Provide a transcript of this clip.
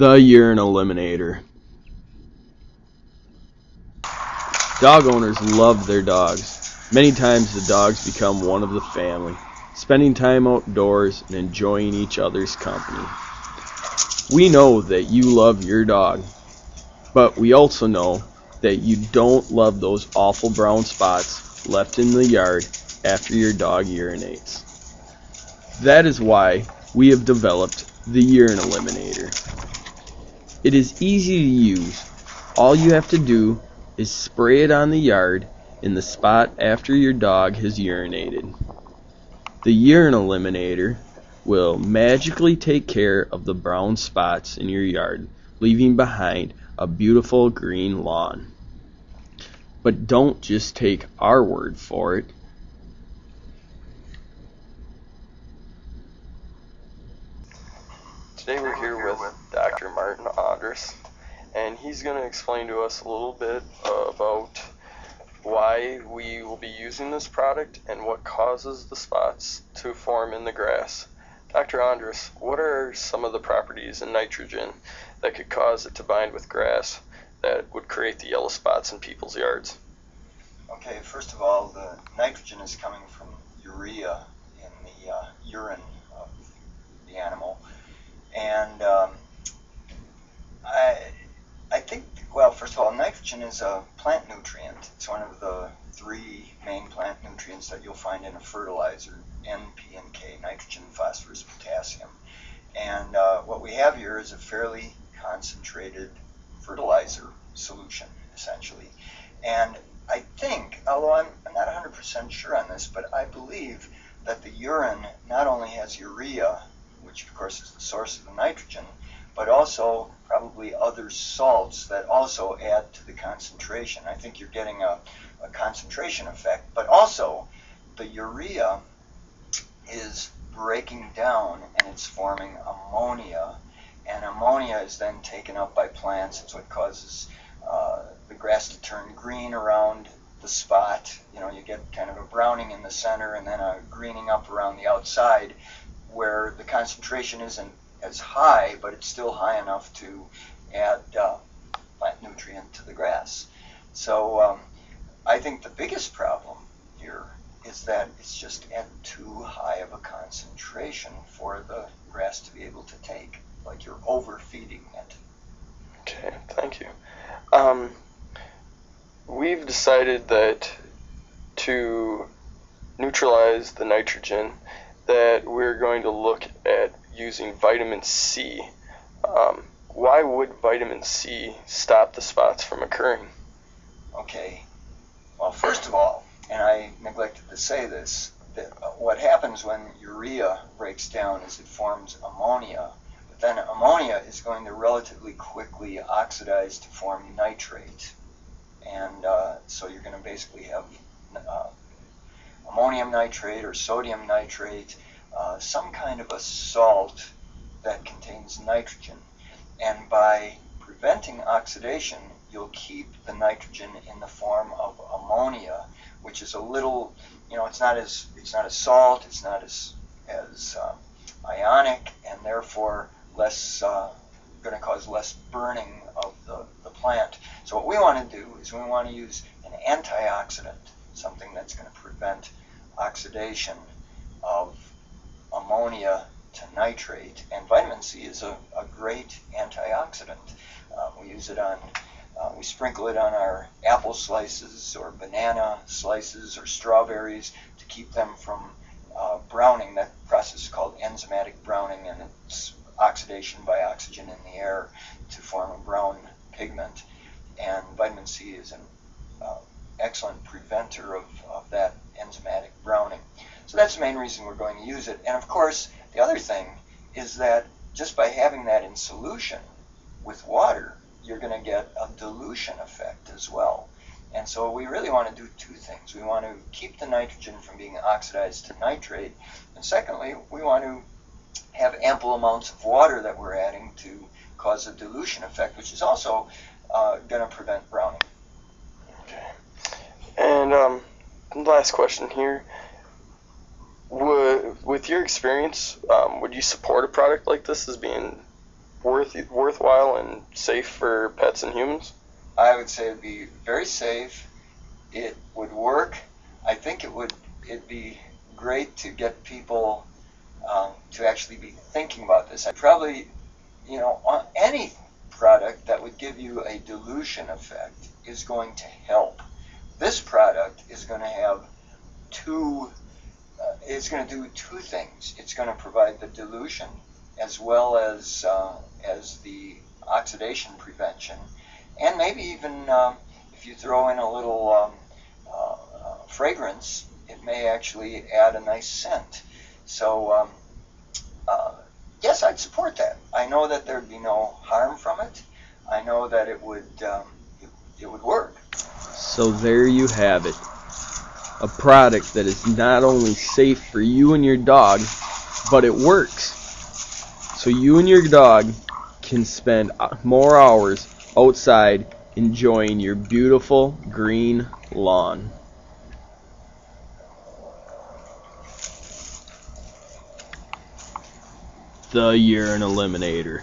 The Urine Eliminator. Dog owners love their dogs. Many times the dogs become one of the family, spending time outdoors and enjoying each other's company. We know that you love your dog, but we also know that you don't love those awful brown spots left in the yard after your dog urinates. That is why we have developed the Urine Eliminator. It is easy to use. All you have to do is spray it on the yard in the spot after your dog has urinated. The Urine Eliminator will magically take care of the brown spots in your yard, leaving behind a beautiful green lawn. But don't just take our word for it. Today we're here with Dr. Martin Andres, and he's going to explain to us a little bit about why we will be using this product and what causes the spots to form in the grass. Dr. Andres, what are some of the properties in nitrogen that could cause it to bind with grass that would create the yellow spots in people's yards? Okay, first of all, the nitrogen is coming from urea in the urine of the animal. And I think, well, first of all, nitrogen is a plant nutrient. It's one of the three main plant nutrients that you'll find in a fertilizer: N, P, and K, nitrogen, phosphorus, potassium. And what we have here is a fairly concentrated fertilizer solution, essentially. And I think, although I'm not 100% sure on this, but I believe that the urine not only has urea, which of course is the source of the nitrogen, but also probably other salts that also add to the concentration. I think you're getting a concentration effect, but also the urea is breaking down and it's forming ammonia, and ammonia is then taken up by plants. It's what causes the grass to turn green around the spot. You know, you get kind of a browning in the center and then a greening up around the outside, where the concentration isn't as high, but it's still high enough to add plant nutrient to the grass. So I think the biggest problem here is that it's just at too high of a concentration for the grass to be able to take, like you're overfeeding it. Okay, thank you. We've decided that to neutralize the nitrogen, that we're going to look at using vitamin C. Why would vitamin C stop the spots from occurring? Okay, well, first of all, and I neglected to say this, that what happens when urea breaks down is it forms ammonia, but then ammonia is going to relatively quickly oxidize to form nitrate, and so you're going to basically have ammonium nitrate or sodium nitrate, some kind of a salt that contains nitrogen. And by preventing oxidation, you'll keep the nitrogen in the form of ammonia, which is a little, you know, it's not a salt, it's not as ionic, and therefore less going to cause less burning of the plant. So what we want to do is we want to use an antioxidant, something that's going to prevent oxidation of ammonia to nitrate, and vitamin C is a great antioxidant. We use it on, we sprinkle it on our apple slices or banana slices or strawberries to keep them from browning. That process is called enzymatic browning, and it's oxidation by oxygen in the air to form a brown pigment. And vitamin C is an excellent preventer of that enzymatic browning. So that's the main reason we're going to use it. And of course, the other thing is that just by having that in solution with water, you're going to get a dilution effect as well. And so we really want to do two things. We want to keep the nitrogen from being oxidized to nitrate, and secondly, we want to have ample amounts of water that we're adding to cause a dilution effect, which is also going to prevent browning. Okay. And last question here. With your experience, would you support a product like this as being worthwhile and safe for pets and humans? I would say it'd be very safe. It would work. I think it'd be great to get people to actually be thinking about this. I probably, on any product that would give you a dilution effect is going to help. This product is going to have it's going to do two things. It's going to provide the dilution as well as the oxidation prevention, and maybe even if you throw in a little fragrance, it may actually add a nice scent. So yes, I'd support that. I know that there'd be no harm from it. I know that it would work. So there you have it. A product that is not only safe for you and your dog, but it works. So you and your dog can spend more hours outside enjoying your beautiful green lawn. The Urine Eliminator.